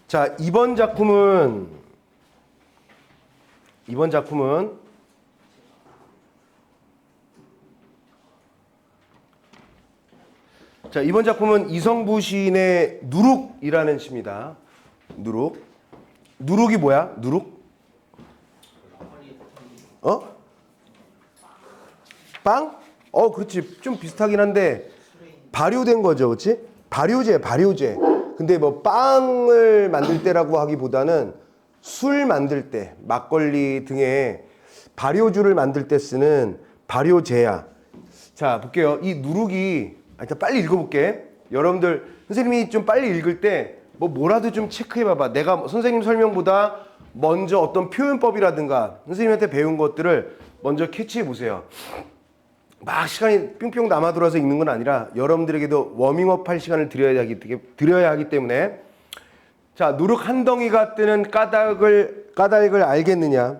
자, 이번 작품은 이성부 시인의 누룩이라는 시입니다. 누룩. 누룩이 뭐야? 누룩? 빵? 그렇지. 좀 비슷하긴 한데 발효된 거죠. 그렇지? 발효제. 근데 뭐 빵을 만들 때라고 하기보다는 술 만들 때, 막걸리 등의 발효주를 만들 때 쓰는 발효제야. 자, 볼게요. 이 누룩이 일단 빨리 읽어볼게. 여러분들 선생님이 좀 빨리 읽을 때 뭐라도 좀 체크해봐봐. 내가 선생님 설명보다 먼저 어떤 표현법이라든가 선생님한테 배운 것들을 먼저 캐치해보세요. 막 시간이 뿅뿅 남아돌아서 읽는 건 아니라 여러분들에게도 워밍업 할 시간을 드려야 하기 때문에. 자, 누룩 한 덩이가 뜨는 까닭을 알겠느냐?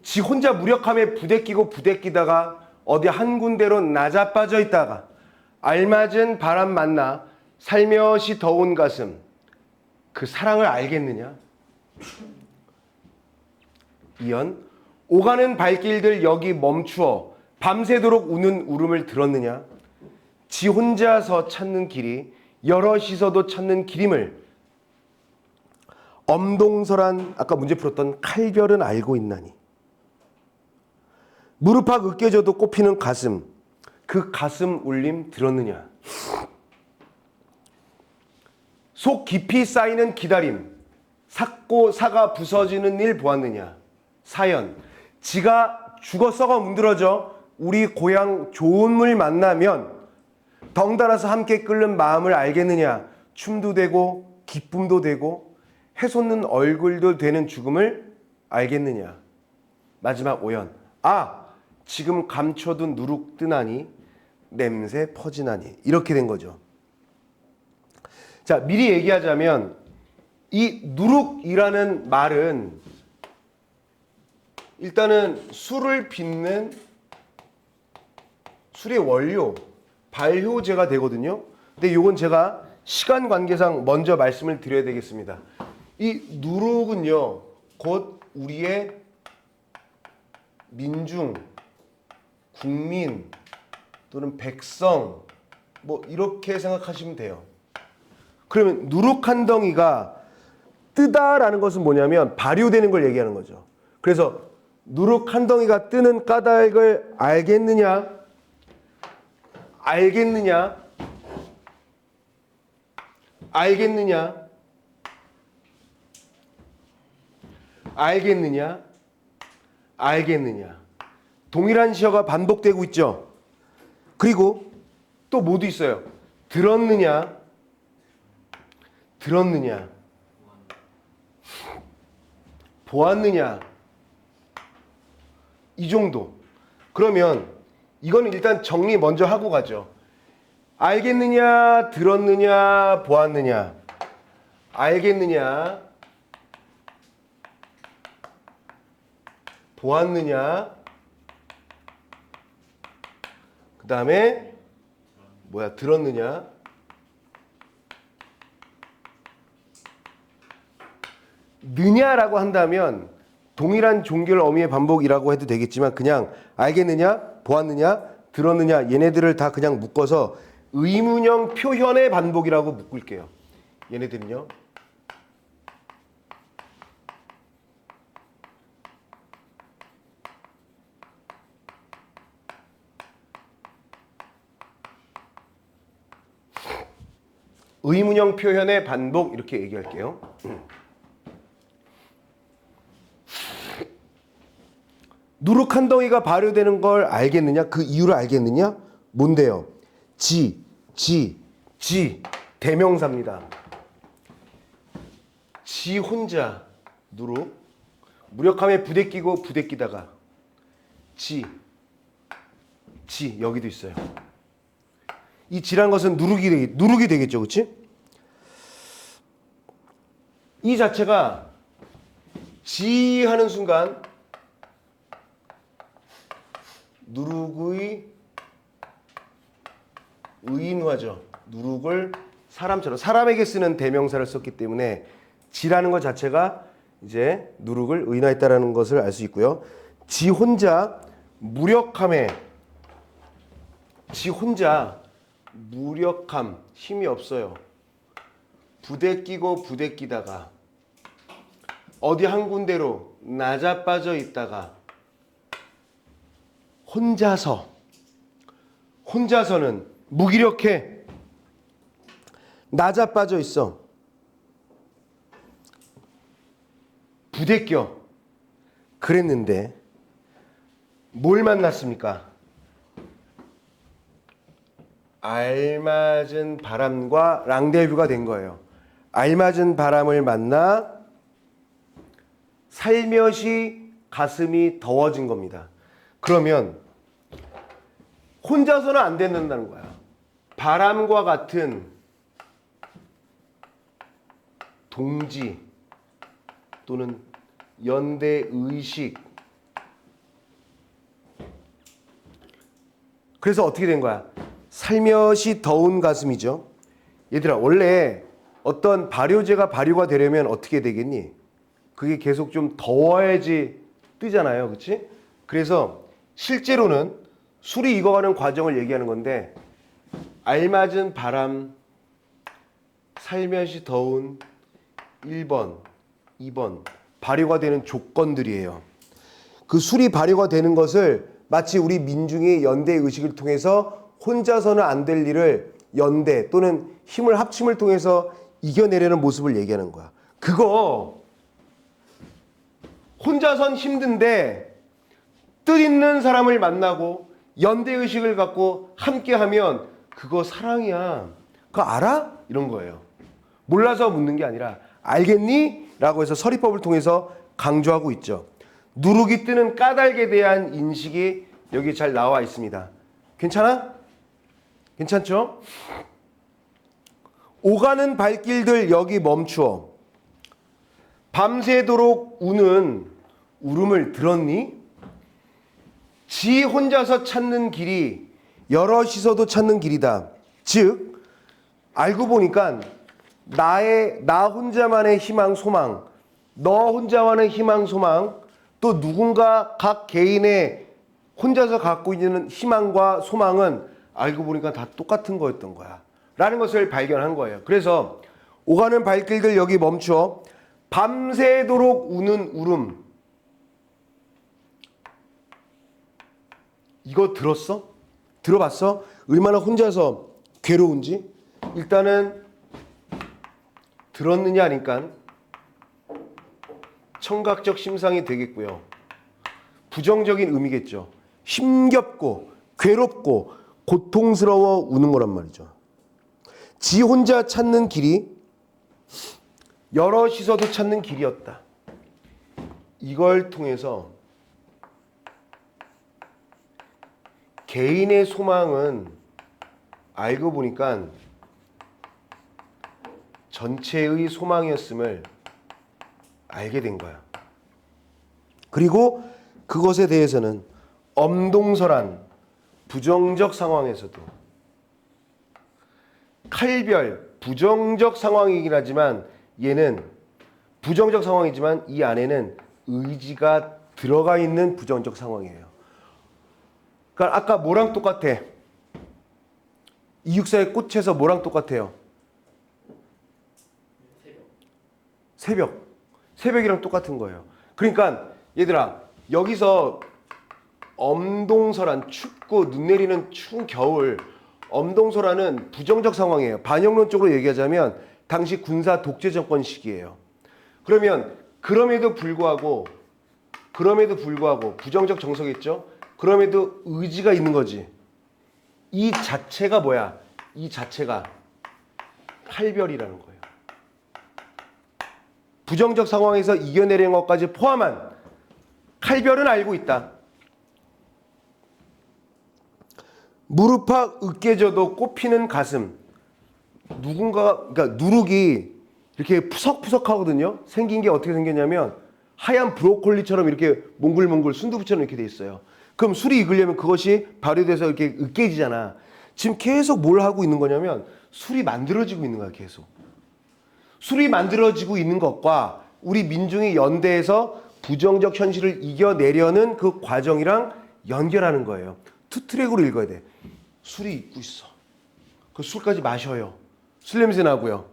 지 혼자 무력함에 부대끼다가 어디 한 군데로 나자빠져 있다가 알맞은 바람 만나 살며시 더운 가슴, 그 사랑을 알겠느냐? 이연, 오가는 발길들 여기 멈추어 밤새도록 우는 울음을 들었느냐? 지 혼자서 찾는 길이 여럿이서도 찾는 길임을 엄동설한 아까 문제 풀었던 칼별은 알고 있나니. 무릎팍 으깨져도 꼽히는 가슴, 그 가슴 울림 들었느냐? 속 깊이 쌓이는 기다림, 삭고 사가 부서지는 일 보았느냐? 사연, 지가 죽어 썩어 문드러져 우리 고향 좋은 물 만나면 덩달아서 함께 끓는 마음을 알겠느냐? 춤도 되고 기쁨도 되고 해솟는 얼굴도 되는 죽음을 알겠느냐? 마지막 오연, 지금 감춰둔 누룩 뜨나니 냄새 퍼지나니. 이렇게 된 거죠. 자, 미리 얘기하자면 이 누룩이라는 말은 일단은 술을 빚는 술의 원료, 발효제가 되거든요. 근데 이건 제가 시간 관계상 먼저 말씀을 드려야 되겠습니다. 이 누룩은요, 곧 우리의 민중, 국민 또는 백성 이렇게 생각하시면 돼요. 그러면 누룩 한 덩이가 뜨다라는 것은 뭐냐면 발효되는 걸 얘기하는 거죠. 그래서 누룩 한 덩이가 뜨는 까닭을 알겠느냐? 동일한 시어가 반복되고 있죠. 그리고 또 뭐도 있어요. 들었느냐? 보았느냐? 이 정도. 그러면 이거는 일단 정리 먼저 하고 가죠. 알겠느냐? 들었느냐? 보았느냐? 알겠느냐? 보았느냐? 그 다음에 들었느냐? 느냐라고 한다면 동일한 종결 어미의 반복이라고 해도 되겠지만 그냥 알겠느냐? 보았느냐? 들었느냐? 얘네들을 다 그냥 묶어서 의문형 표현의 반복이라고 묶을게요. 얘네들은요. 의문형 표현의 반복 이렇게 얘기할게요. 누룩 한 덩이가 발효되는 걸 알겠느냐? 그 이유를 알겠느냐? 뭔데요? 지, 대명사입니다. 지 혼자 누룩, 무력함에 부대끼다가 지 여기도 있어요. 이 지란 것은 누룩이 되겠죠, 그렇지? 이 자체가 지 하는 순간 누룩의 의인화죠. 누룩을 사람처럼 사람에게 쓰는 대명사를 썼기 때문에 지라는 것 자체가 이제 누룩을 의인화했다라는 것을 알 수 있고요. 지 혼자 무력함에 무력함 힘이 없어요. 부대 끼고 부대 끼다가 어디 한 군데로 나자빠져 있다가 혼자서는 무기력해. 나자빠져 있어. 부대껴. 그랬는데 뭘 만났습니까? 알맞은 바람과 랑데뷰가 된 거예요. 알맞은 바람을 만나 살며시 가슴이 더워진 겁니다. 그러면 혼자서는 안 된다는 거야. 바람과 같은 동지 또는 연대 의식. 그래서 어떻게 된 거야? 살며시 더운 가슴이죠. 얘들아, 원래 어떤 발효제가 발효가 되려면 어떻게 되겠니? 그게 계속 좀 더워야지 뜨잖아요. 그렇지? 그래서 실제로는 술이 익어가는 과정을 얘기하는 건데 알맞은 바람, 살며시 더운 1번, 2번 발효가 되는 조건들이에요. 그 술이 발효가 되는 것을 마치 우리 민중이 연대 의식을 통해서 혼자서는 안 될 일을 연대 또는 힘을 합침을 통해서 이겨내려는 모습을 얘기하는 거야. 그거 혼자선 힘든데 뜻있는 사람을 만나고 연대 의식을 갖고 함께하면 그거 사랑이야. 그거 알아? 이런 거예요. 몰라서 묻는 게 아니라 알겠니? 라고 해서 서리법을 통해서 강조하고 있죠. 누룩이 뜨는 까닭에 대한 인식이 여기 잘 나와 있습니다. 괜찮아? 괜찮죠? 오가는 발길들 여기 멈추어. 밤새도록 우는 울음을 들었니? 지 혼자서 찾는 길이 여럿이서도 찾는 길이다. 즉 알고 보니까 나 혼자만의 희망 소망, 너 혼자만의 희망 소망, 또 누군가 각 개인의 혼자서 갖고 있는 희망과 소망은 알고 보니까 다 똑같은 거였던 거야 라는 것을 발견한 거예요. 그래서 오가는 발길들 여기 멈춰. 밤새도록 우는 울음. 이거 들었어? 들어봤어? 얼마나 혼자서 괴로운지? 일단은 들었느냐 하니까 청각적 심상이 되겠고요. 부정적인 의미겠죠. 힘겹고 괴롭고 고통스러워 우는 거란 말이죠. 지 혼자 찾는 길이 여럿이서도 찾는 길이었다. 이걸 통해서 개인의 소망은 알고 보니까 전체의 소망이었음을 알게 된 거야. 그리고 그것에 대해서는 엄동설한 부정적 상황에서도 칼별, 부정적 상황이긴 하지만 얘는 부정적 상황이지만 이 안에는 의지가 들어가 있는 부정적 상황이에요. 그러니까 아까 뭐랑 똑같아? 이육사의 꽃에서 뭐랑 똑같아요? 새벽이랑 똑같은 거예요. 그러니까 얘들아 여기서 엄동설한 춥고 눈 내리는 추운 겨울, 엄동설한은 부정적 상황이에요. 반영론적으로 얘기하자면 당시 군사 독재 정권 시기예요. 그러면 그럼에도 불구하고 부정적 정서겠죠? 그럼에도 의지가 있는 거지. 이 자체가 뭐야? 이 자체가 칼별이라는 거예요. 부정적 상황에서 이겨내려는 것까지 포함한 칼별은 알고 있다. 무릎팍 으깨져도 꽃피는 가슴. 그러니까 누룩이 이렇게 푸석푸석하거든요. 생긴 게 어떻게 생겼냐면 하얀 브로콜리처럼 이렇게 몽글몽글 순두부처럼 이렇게 돼 있어요. 그럼 술이 익으려면 그것이 발효돼서 이렇게 으깨지잖아. 지금 계속 뭘 하고 있는 거냐면 술이 만들어지고 있는 거야, 계속. 술이 만들어지고 있는 것과 우리 민중이 연대해서 부정적 현실을 이겨내려는 그 과정이랑 연결하는 거예요. 투 트랙으로 읽어야 돼. 술이 있고 있어. 그 술까지 마셔요. 술 냄새 나고요.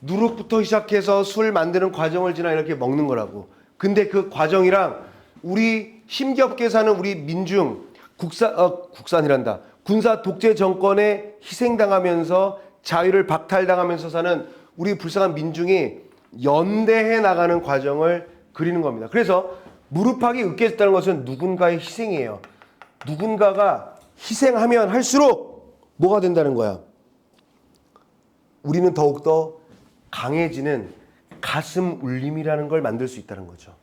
누룩부터 시작해서 술 만드는 과정을 지나 이렇게 먹는 거라고. 근데 그 과정이랑 우리 힘겹게 사는 우리 민중, 국산이란다. 군사 독재 정권에 희생당하면서 자유를 박탈당하면서 사는 우리 불쌍한 민중이 연대해 나가는 과정을 그리는 겁니다. 그래서 무릎팍이 으깨졌다는 것은 누군가의 희생이에요. 누군가가 희생하면 할수록 뭐가 된다는 거야? 우리는 더욱더 강해지는 가슴 울림이라는 걸 만들 수 있다는 거죠.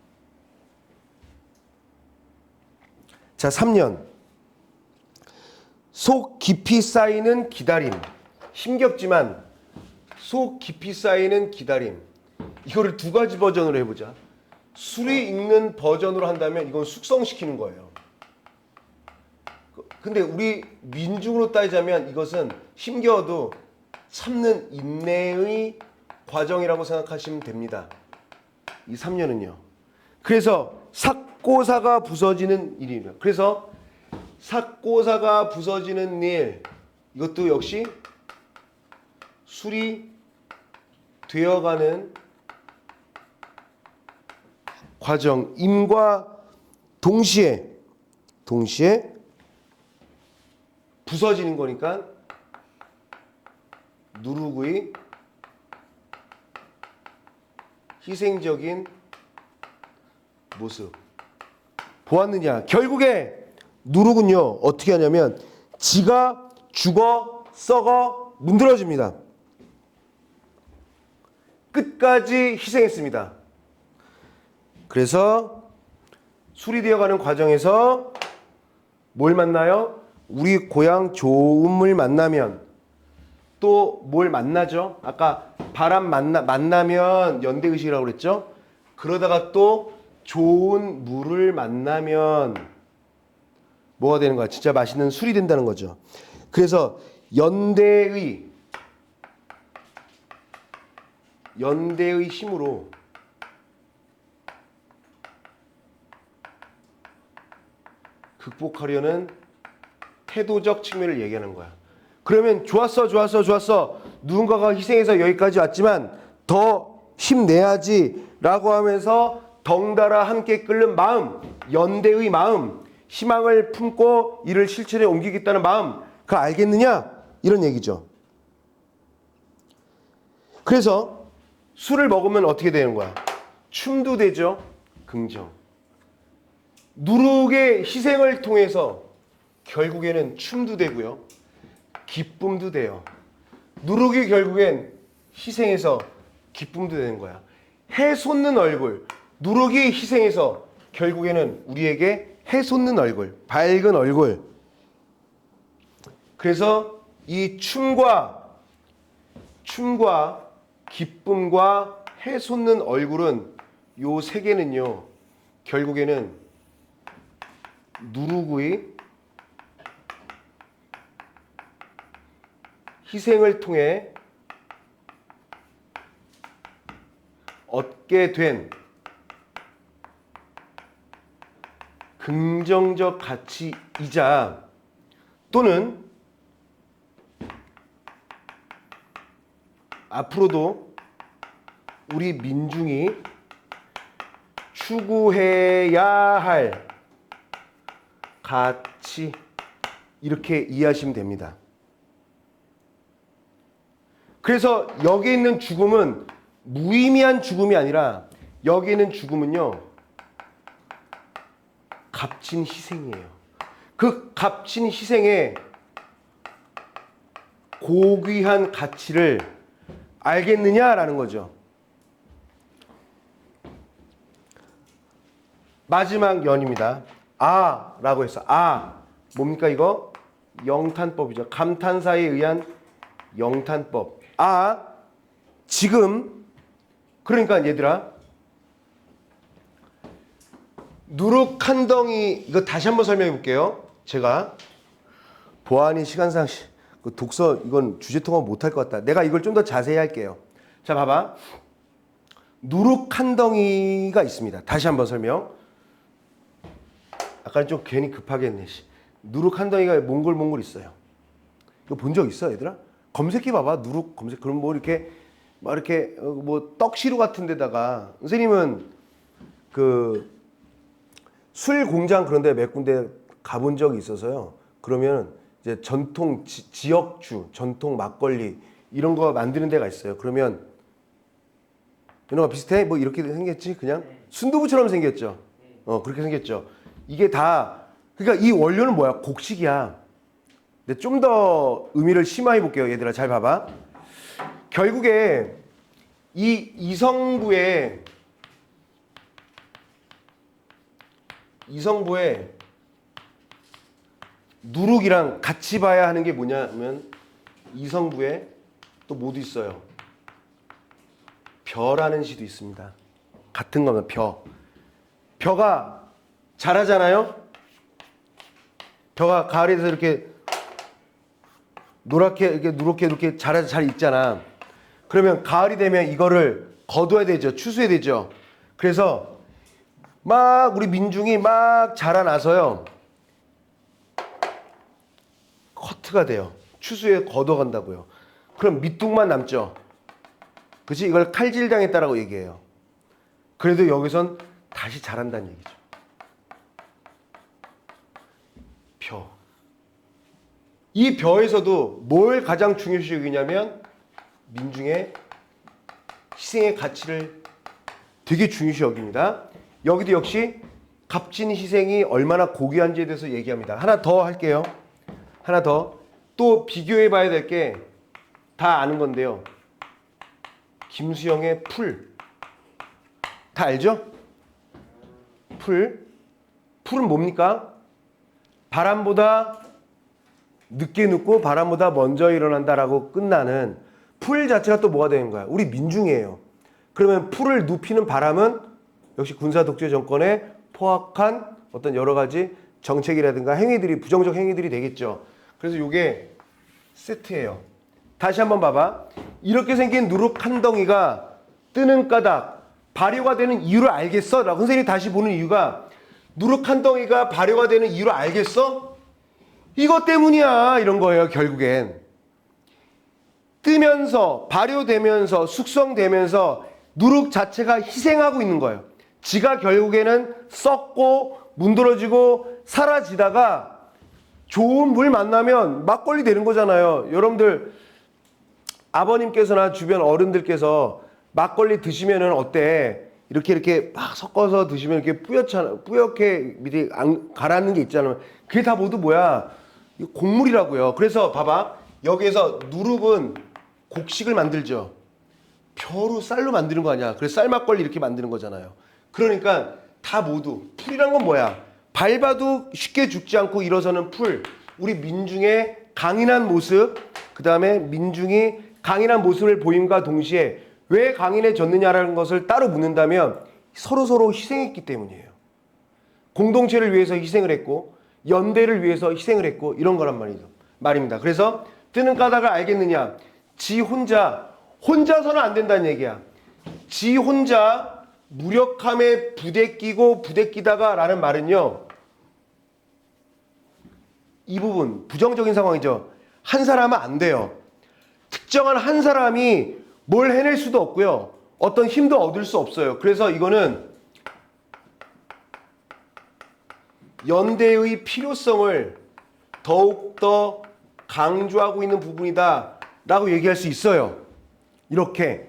자, 3년. 속 깊이 쌓이는 기다림. 힘겹지만 속 깊이 쌓이는 기다림. 이거를 두 가지 버전으로 해보자. 술이 읽는 버전으로 한다면 이건 숙성시키는 거예요. 근데 우리 민중으로 따지자면 이것은 힘겨워도 참는 인내의 과정이라고 생각하시면 됩니다. 이 3년은요. 그래서 삭고사가 부서지는 일이에요. 그래서 삭고사가 부서지는 일, 이것도 역시 술이 되어가는 과정임과 동시에 부서지는 거니까 누룩의 희생적인 모습 보았느냐. 결국에 누룩은요 어떻게 하냐면 지가 죽어 썩어 문드러집니다. 끝까지 희생했습니다. 그래서 술이 되어가는 과정에서 뭘 만나요? 우리 고향 좋음을 만나면 또 뭘 만나죠? 아까 바람 만나면 연대의식이라고 그랬죠? 그러다가 또 좋은 물을 만나면 뭐가 되는 거야? 진짜 맛있는 술이 된다는 거죠. 그래서 연대의 힘으로 극복하려는 태도적 측면을 얘기하는 거야. 그러면 좋았어. 누군가가 희생해서 여기까지 왔지만 더 힘내야지 라고 하면서 덩달아 함께 끓는 마음, 연대의 마음, 희망을 품고 이를 실천에 옮기겠다는 마음, 그거 알겠느냐? 이런 얘기죠. 그래서 술을 먹으면 어떻게 되는 거야? 춤도 되죠. 긍정. 누룩의 희생을 통해서 결국에는 춤도 되고요. 기쁨도 돼요. 누룩이 결국엔 희생해서 기쁨도 되는 거야. 해솟는 얼굴. 누룩이 희생해서 결국에는 우리에게 해솟는 얼굴, 밝은 얼굴. 그래서 이 춤과 기쁨과 해솟는 얼굴은 요 세 개는요. 결국에는 누룩의 희생을 통해 얻게 된 긍정적 가치이자 또는 앞으로도 우리 민중이 추구해야 할 가치, 이렇게 이해하시면 됩니다. 그래서 여기 있는 죽음은 무의미한 죽음이 아니라 여기 있는 죽음은요 값진 희생이에요. 그 값진 희생의 고귀한 가치를 알겠느냐라는 거죠. 마지막 연입니다. 라고 했어. 뭡니까 이거? 영탄법이죠. 감탄사에 의한 영탄법. 지금 그러니까 얘들아 누룩 한 덩이, 이거 다시 한번 설명해 볼게요. 제가 보안이 시간상 그 독서 이건 주제 통합 못할 것 같다. 내가 이걸 좀 더 자세히 할게요. 자, 봐봐. 누룩 한 덩이가 있습니다. 다시 한번 설명. 아까 좀 괜히 급하게 했네. 누룩 한 덩이가 몽골 있어요. 이거 본 적 있어, 얘들아? 검색해 봐봐. 누룩 검색. 그럼 뭐 이렇게 막 이렇게 뭐 떡시루 같은 데다가 선생님은 그 술 공장 그런 데 몇 군데 가본 적이 있어서요. 그러면 이제 전통 지역주, 전통 막걸리 이런 거 만드는 데가 있어요. 그러면 이런 거 비슷해? 뭐 이렇게 생겼지? 그냥 순두부처럼 생겼죠. 그렇게 생겼죠. 이게 다 그러니까 이 원료는 뭐야? 곡식이야. 근데 좀 더 의미를 심화해 볼게요. 얘들아 잘 봐봐. 결국에 이 이성부에 누룩이랑 같이 봐야 하는 게 뭐냐면 이성부에 또 뭐도 있어요. 벼라는 시도 있습니다. 같은 거면 벼. 벼가 자라잖아요. 벼가 가을에 서 이렇게 노랗게 이렇게 누렇게 이렇게 자라서 잘 익잖아. 그러면 가을이 되면 이거를 거둬야 되죠. 추수해야 되죠. 그래서 막 우리 민중이 막 자라나서요. 커트가 돼요. 추수에 걷어간다고요. 그럼 밑둥만 남죠. 그치? 이걸 칼질당했다라고 얘기해요. 그래도 여기선 다시 자란다는 얘기죠. 벼. 이 벼에서도 뭘 가장 중요시 여기냐면 민중의 희생의 가치를 되게 중요시 여깁니다. 여기도 역시 값진 희생이 얼마나 고귀한지에 대해서 얘기합니다. 하나 더 할게요. 하나 더. 또 비교해 봐야 될 게 다 아는 건데요. 김수영의 풀. 다 알죠? 풀. 풀은 뭡니까? 바람보다 늦게 눕고 바람보다 먼저 일어난다라고 끝나는 풀 자체가 또 뭐가 되는 거야? 우리 민중이에요. 그러면 풀을 눕히는 바람은 역시 군사 독재 정권에 포악한 어떤 여러 가지 정책이라든가 행위들이 부정적 행위들이 되겠죠. 그래서 이게 세트예요. 다시 한번 봐봐. 이렇게 생긴 누룩 한 덩이가 뜨는 까닭 발효가 되는 이유를 알겠어? 라고 선생님이 다시 보는 이유가 누룩 한 덩이가 발효가 되는 이유를 알겠어? 이것 때문이야. 이런 거예요. 결국엔. 뜨면서 발효되면서 숙성되면서 누룩 자체가 희생하고 있는 거예요. 지가 결국에는 썩고 문드러지고 사라지다가 좋은 물 만나면 막걸리 되는 거잖아요. 여러분들 아버님께서나 주변 어른들께서 막걸리 드시면은 어때? 이렇게 막 섞어서 드시면 이렇게 뿌옇게 밑에 가라앉는 게 있잖아요. 그게 다 모두 뭐야? 곡물이라고요. 그래서 봐봐. 여기에서 누룩은 곡식을 만들죠. 벼로 쌀로 만드는 거 아니야. 그래서 쌀 막걸리 이렇게 만드는 거잖아요. 그러니까 다 모두 풀이란 건 뭐야? 밟아도 쉽게 죽지 않고 일어서는 풀. 우리 민중의 강인한 모습, 그 다음에 민중이 강인한 모습을 보임과 동시에 왜 강인해졌느냐라는 것을 따로 묻는다면 서로 희생했기 때문이에요. 공동체를 위해서 희생을 했고 연대를 위해서 희생을 했고 이런 거란 말입니다. 그래서 뜨는 까닭을 알겠느냐? 지 혼자서는 안 된다는 얘기야. 지 혼자 무력함에 부대끼다가 라는 말은요. 이 부분 부정적인 상황이죠. 한 사람은 안 돼요. 특정한 한 사람이 뭘 해낼 수도 없고요. 어떤 힘도 얻을 수 없어요. 그래서 이거는 연대의 필요성을 더욱더 강조하고 있는 부분이다 라고 얘기할 수 있어요. 이렇게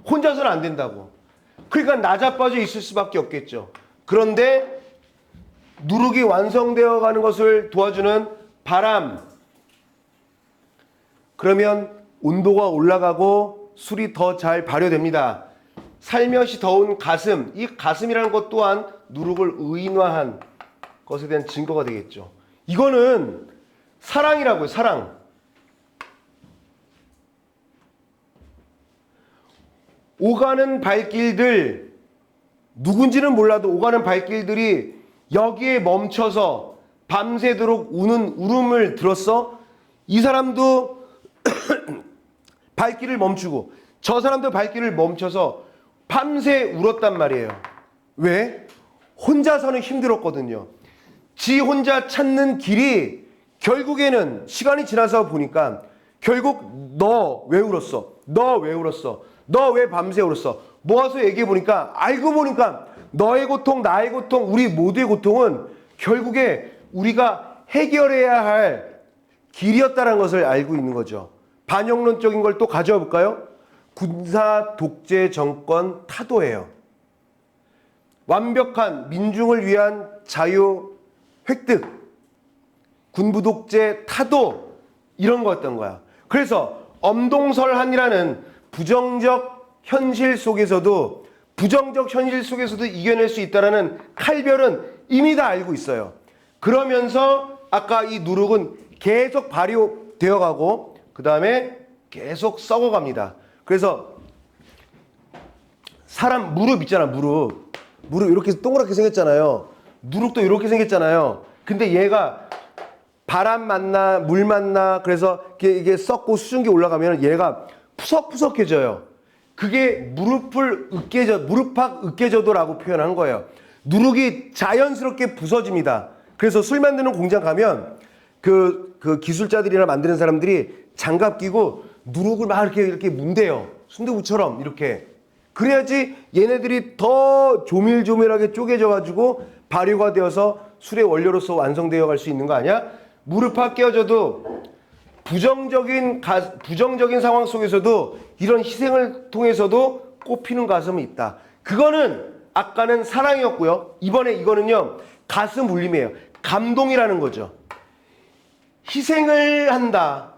혼자서는 안 된다고. 그러니까 나자빠져 있을 수밖에 없겠죠. 그런데 누룩이 완성되어 가는 것을 도와주는 바람, 그러면 온도가 올라가고 술이 더 잘 발효됩니다. 살며시 더운 가슴, 이 가슴이라는 것 또한 누룩을 의인화한 것에 대한 증거가 되겠죠. 이거는 사랑이라고요. 사랑. 오가는 발길들, 누군지는 몰라도 오가는 발길들이 여기에 멈춰서 밤새도록 우는 울음을 들었어? 이 사람도 발길을 멈추고 저 사람도 발길을 멈춰서 밤새 울었단 말이에요. 왜? 혼자서는 힘들었거든요. 지 혼자 찾는 길이 결국에는 시간이 지나서 보니까 결국 너 왜 울었어? 너 왜 울었어? 너 왜 밤새 울었어? 모아서 얘기해 보니까 알고 보니까 너의 고통, 나의 고통, 우리 모두의 고통은 결국에 우리가 해결해야 할 길이었다는 것을 알고 있는 거죠. 반영론적인 걸 또 가져와 볼까요? 군사 독재 정권 타도예요. 완벽한 민중을 위한 자유 획득, 군부 독재 타도 이런 거였던 거야. 그래서 엄동설한이라는 부정적 현실 속에서도 이겨낼 수 있다는 칼별은 이미 다 알고 있어요. 그러면서 아까 이 누룩은 계속 발효되어 가고 그 다음에 계속 썩어갑니다. 그래서 사람 무릎 있잖아, 무릎 이렇게 동그랗게 생겼잖아요. 누룩도 이렇게 생겼잖아요. 근데 얘가 바람 만나 물 만나 그래서 이게 썩고 수증기 올라가면 얘가 푸석푸석해져요. 그게 무릎팍 으깨져도라고 표현한 거예요. 누룩이 자연스럽게 부서집니다. 그래서 술 만드는 공장 가면 그 기술자들이나 만드는 사람들이 장갑 끼고 누룩을 막 이렇게 문대요. 순두부처럼 이렇게. 그래야지 얘네들이 더 조밀조밀하게 쪼개져 가지고 발효가 되어서 술의 원료로서 완성되어 갈 수 있는 거 아니야? 무릎팍 깨어져도 부정적인 상황 속에서도 이런 희생을 통해서도 꽃피는 가슴이 있다. 그거는 아까는 사랑이었고요. 이번에 이거는요. 가슴 울림이에요. 감동이라는 거죠. 희생을 한다.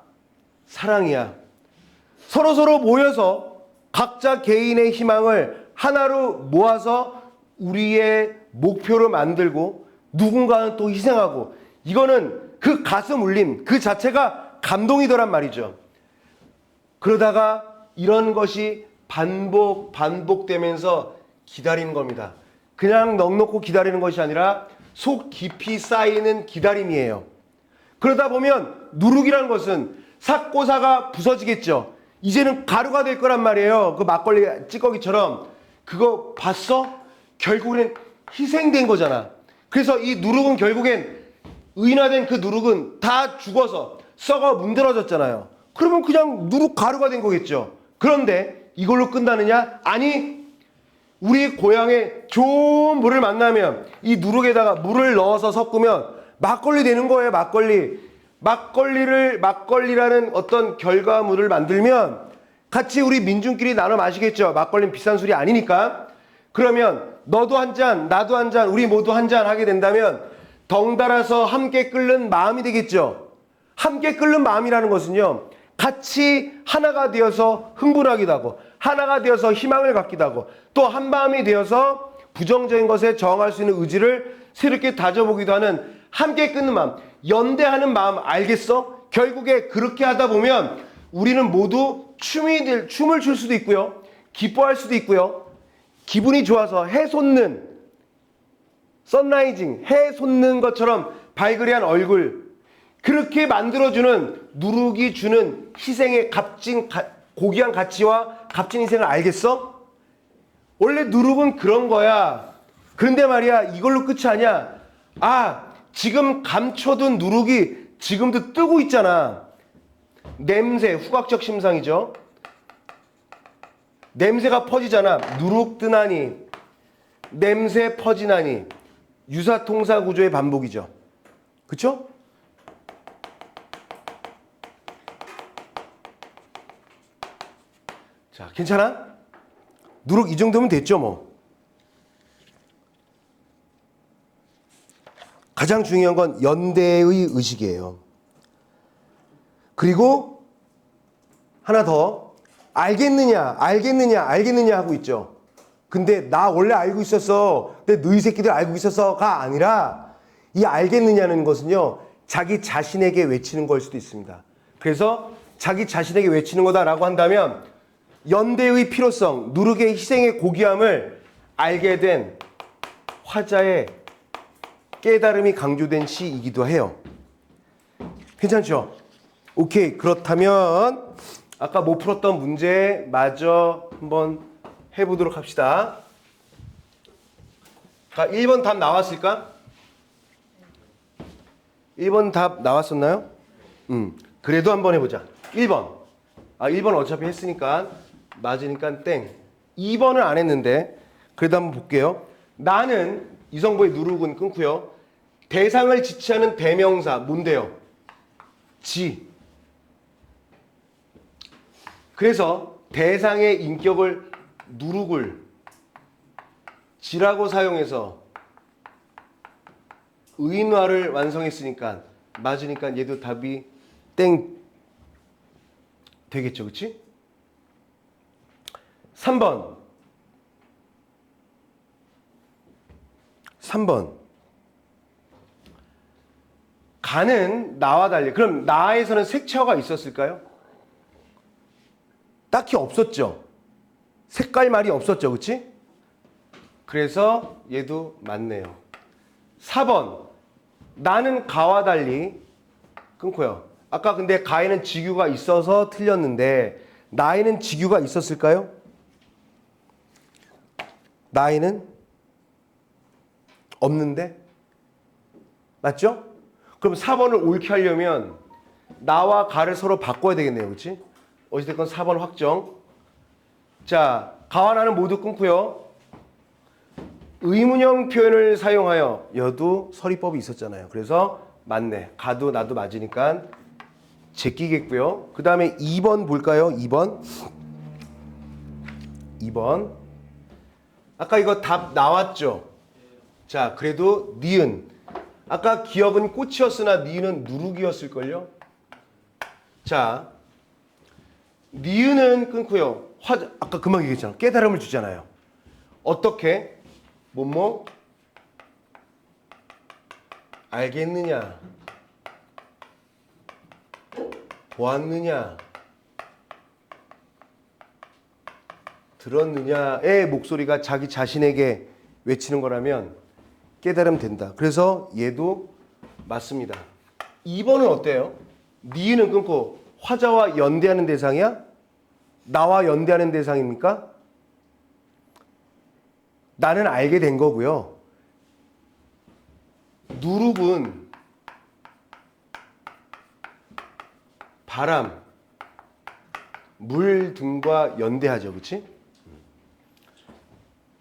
사랑이야. 서로서로 모여서 각자 개인의 희망을 하나로 모아서 우리의 목표로 만들고 누군가는 또 희생하고 이거는 그 가슴 울림 그 자체가 감동이더란 말이죠. 그러다가 이런 것이 반복되면서 기다리는 겁니다. 그냥 넋놓고 기다리는 것이 아니라 속 깊이 쌓이는 기다림이에요. 그러다 보면 누룩이라는 것은 삭고사가 부서지겠죠. 이제는 가루가 될 거란 말이에요. 그 막걸리 찌꺼기처럼. 그거 봤어? 결국엔 희생된 거잖아. 그래서 이 누룩은 결국엔 의인화된 그 누룩은 다 죽어서 썩어 문드러졌잖아요. 그러면 그냥 누룩 가루가 된 거겠죠. 그런데 이걸로 끝나느냐? 아니, 우리 고향에 좋은 물을 만나면 이 누룩에다가 물을 넣어서 섞으면 막걸리 되는 거예요. 막걸리라는 어떤 결과물을 만들면 같이 우리 민중끼리 나눠 마시겠죠. 막걸리는 비싼 술이 아니니까. 그러면 너도 한 잔, 나도 한 잔, 우리 모두 한 잔 하게 된다면 덩달아서 함께 끓는 마음이 되겠죠. 함께 끓는 마음이라는 것은요. 같이 하나가 되어서 흥분하기도 하고 하나가 되어서 희망을 갖기도 하고 또 한마음이 되어서 부정적인 것에 저항할 수 있는 의지를 새롭게 다져보기도 하는 함께 끓는 마음, 연대하는 마음 알겠어? 결국에 그렇게 하다 보면 우리는 모두 춤을 출 수도 있고요. 기뻐할 수도 있고요. 기분이 좋아서 해솟는 선라이징, 해솟는 것처럼 발그레한 얼굴 그렇게 만들어주는 누룩이 주는 희생의 고귀한 가치와 값진 희생을 알겠어? 원래 누룩은 그런 거야. 그런데 말이야 이걸로 끝이 아니야. 지금 감춰둔 누룩이 지금도 뜨고 있잖아. 냄새, 후각적 심상이죠. 냄새가 퍼지잖아. 누룩 뜨나니 냄새 퍼지나니 유사통사 구조의 반복이죠. 그쵸? 자, 괜찮아? 누룩 이 정도면 됐죠 뭐. 가장 중요한 건 연대의 의식이에요. 그리고 하나 더 알겠느냐 하고 있죠. 근데 나 원래 알고 있었어. 근데 너희 새끼들 알고 있었어가 아니라 이 알겠느냐는 것은요. 자기 자신에게 외치는 걸 수도 있습니다. 그래서 자기 자신에게 외치는 거다라고 한다면 연대의 필요성, 누룩의 희생의 고귀함을 알게 된 화자의 깨달음이 강조된 시이기도 해요. 괜찮죠? 오케이. 그렇다면 아까 못 풀었던 문제 마저 한번 해보도록 합시다. 자, 1번 답 나왔을까? 1번 답 나왔었나요? 그래도 한번 해보자. 1번. 1번 어차피 했으니까 맞으니까 땡. 2번을 안 했는데 그래도 한번 볼게요. 나는 이성보의 누룩은 끊고요. 대상을 지칭하는 대명사 뭔데요? 지. 그래서 대상의 인격을 누룩을 지라고 사용해서 의인화를 완성했으니까 맞으니까 얘도 답이 땡 되겠죠. 그치? 3번. 가는 나와 달리. 그럼 나에서는 색채화가 있었을까요? 딱히 없었죠. 색깔 말이 없었죠. 그치? 그래서 얘도 맞네요. 4번. 나는 가와 달리 끊고요. 아까 근데 가에는 직유가 있어서 틀렸는데 나에는 직유가 있었을까요? 나에는 없는데? 맞죠? 그럼 4번을 옳게 하려면 나와 가를 서로 바꿔야 되겠네요. 그렇지? 어찌됐건 4번 확정. 자, 가와 나는 모두 끊고요. 의문형 표현을 사용하여 여도 서리법이 있었잖아요. 그래서 맞네. 가도 나도 맞으니까 제끼겠고요. 그 다음에 2번 볼까요? 2번. 아까 이거 답 나왔죠? 자, 그래도 니은. 아까 기억은 꽃이었으나 니은은 누룩이었을걸요? 자, 니은은 끊고요. 아까 금방 얘기했잖아. 깨달음을 주잖아요. 어떻게? 뭐뭐? 알겠느냐? 보았느냐? 들었느냐의 목소리가 자기 자신에게 외치는 거라면 깨달음 된다. 그래서 얘도 맞습니다. 2번은 어때요? 니은은 끊고 화자와 연대하는 대상이야? 나와 연대하는 대상입니까? 나는 알게 된 거고요. 누룩은 바람, 물 등과 연대하죠. 그렇지?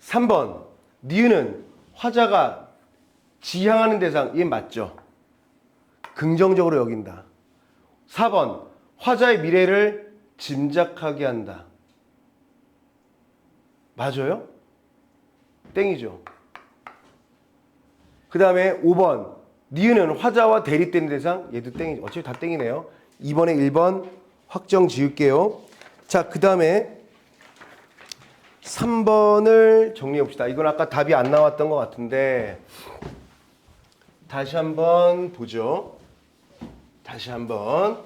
3번. 니은은 화자가 지향하는 대상. 얘 맞죠? 긍정적으로 여긴다. 4번. 화자의 미래를 짐작하게 한다. 맞아요? 땡이죠. 그 다음에 5번. 니은은 화자와 대립되는 대상. 얘도 땡이죠. 어차피 다 땡이네요. 2번에 1번 확정 지을게요. 자, 그 다음에 3번을 정리해 봅시다. 이건 아까 답이 안 나왔던 것 같은데 다시 한번 보죠. 다시 한번.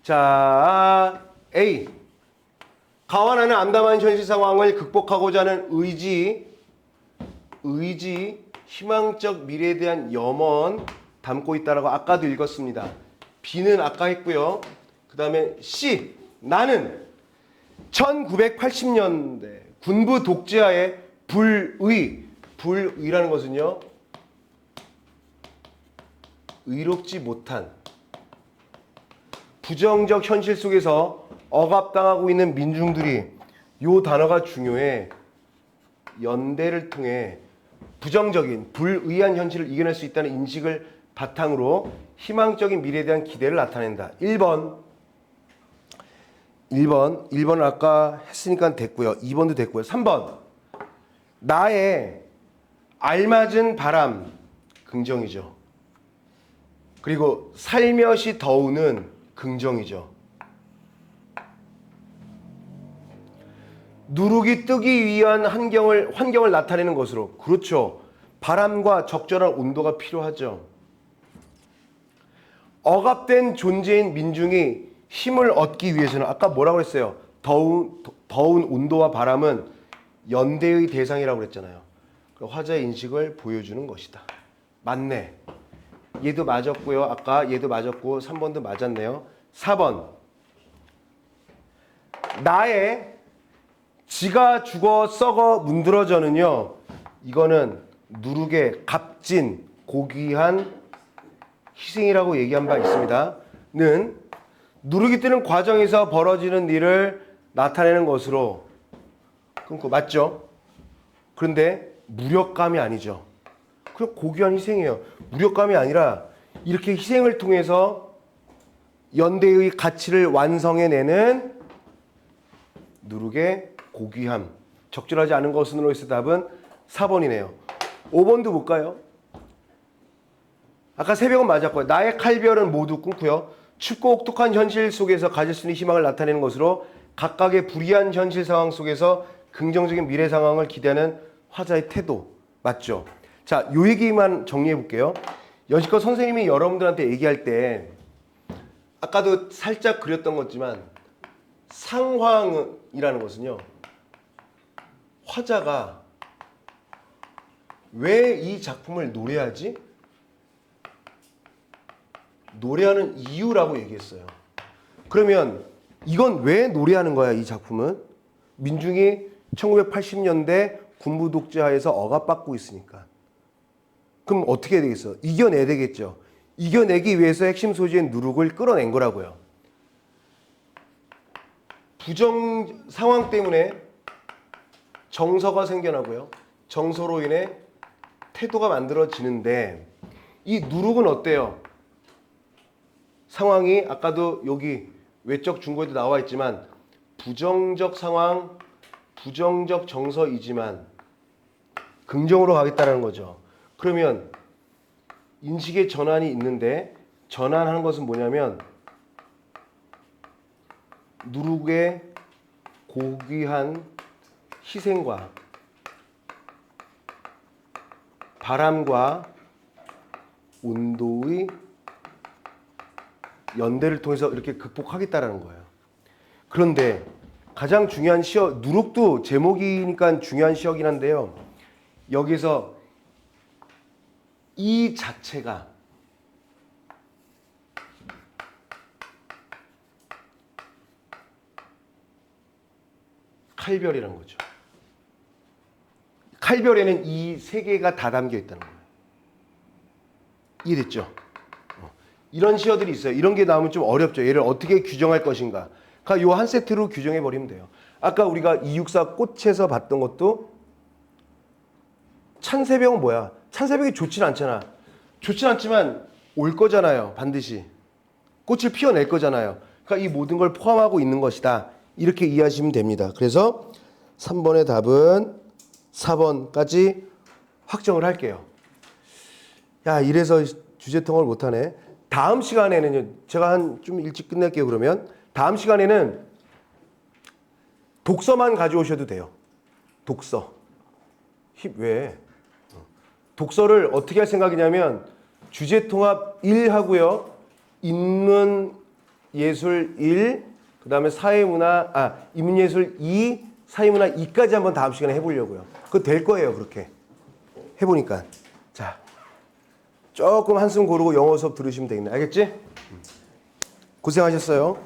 자, A. 가와 나는 암담한 현실 상황을 극복하고자 하는 의지, 희망적 미래에 대한 염원 담고 있다라고 아까도 읽었습니다. B는 아까 했고요. 그 다음에 C. 나는 1980년대 군부 독재하에 불의라는 것은요. 의롭지 못한 부정적 현실 속에서 억압당하고 있는 민중들이 요 단어가 중요해. 연대를 통해 부정적인 불의한 현실을 이겨낼 수 있다는 인식을 바탕으로 희망적인 미래에 대한 기대를 나타낸다. 1번은 아까 했으니까 됐고요. 2번도 됐고요. 3번. 나의 알맞은 바람, 긍정이죠. 그리고 살며시 더우는 긍정이죠. 누룩이 뜨기 위한 환경을 나타내는 것으로. 그렇죠. 바람과 적절한 온도가 필요하죠. 억압된 존재인 민중이 힘을 얻기 위해서는 아까 뭐라고 했어요? 더운 온도와 바람은 연대의 대상이라고 그랬잖아요. 화자의 인식을 보여주는 것이다. 맞네. 얘도 맞았고요. 아까 얘도 맞았고 3번도 맞았네요. 4번. 나의 지가 죽어 썩어 문드러져는요. 이거는 누룩의 값진 고귀한 희생이라고 얘기한 바 있습니다. 는 누룩이 뜨는 과정에서 벌어지는 일을 나타내는 것으로 끊고 맞죠? 그런데 무력감이 아니죠. 그냥 고귀한 희생이에요. 무력감이 아니라 이렇게 희생을 통해서 연대의 가치를 완성해내는 누룩의 고귀함. 적절하지 않은 것으로 해서 답은 4번이네요. 5번도 볼까요? 아까 새벽은 맞았고요. 나의 칼별은 모두 끊고요. 춥고 혹독한 현실 속에서 가질 수 있는 희망을 나타내는 것으로 각각의 불이한 현실 상황 속에서 긍정적인 미래 상황을 기대하는 화자의 태도. 맞죠? 자, 요 얘기만 정리해 볼게요. 여지껏 선생님이 여러분들한테 얘기할 때 아까도 살짝 그렸던 거지만 상황이라는 것은요. 화자가 왜 이 작품을 노래하지? 노래하는 이유라고 얘기했어요. 그러면 이건 왜 노래하는 거야, 이 작품은? 민중이 1980년대 군부 독재하에서 억압받고 있으니까. 그럼 어떻게 해야 되겠어? 이겨내야 되겠죠. 이겨내기 위해서 핵심 소재인 누룩을 끌어낸 거라고요. 부정 상황 때문에 정서가 생겨나고요. 정서로 인해 태도가 만들어지는데 이 누룩은 어때요? 상황이 아까도 여기 외적 중고에도 나와 있지만 부정적 상황, 부정적 정서이지만 긍정으로 가겠다는 거죠. 그러면 인식의 전환이 있는데 전환하는 것은 뭐냐면 누룩의 고귀한 희생과 바람과 온도의 연대를 통해서 이렇게 극복하겠다라는 거예요. 그런데 가장 중요한 시역, 누룩도 제목이니까 중요한 시역이긴 한데요. 여기서 이 자체가 칼별이라는 거죠. 칼별에는 이 세 개가 다 담겨 있다는 거예요. 이해됐죠? 이런 시어들이 있어요. 이런 게 나오면 좀 어렵죠. 얘를 어떻게 규정할 것인가. 그러니까 요 한 세트로 규정해 버리면 돼요. 아까 우리가 264 꽃에서 봤던 것도 찬새벽은 뭐야? 찬새벽이 좋진 않잖아. 좋진 않지만 올 거잖아요. 반드시. 꽃을 피워낼 거잖아요. 그러니까 이 모든 걸 포함하고 있는 것이다. 이렇게 이해하시면 됩니다. 그래서 3번의 답은 4번까지 확정을 할게요. 야, 이래서 주제통을 못하네. 다음 시간에는요. 제가 한 좀 일찍 끝낼게요. 그러면 다음 시간에는 독서만 가져오셔도 돼요. 독서. 왜? 독서를 어떻게 할 생각이냐면 주제통합 1 하고요. 인문 예술 1, 그다음에 사회문화 인문예술 2, 사회문화 2까지 한번 다음 시간에 해보려고요. 그거 될 거예요. 그렇게 해보니까. 자, 조금 한숨 고르고 영어 수업 들으시면 되겠네. 알겠지? 고생하셨어요.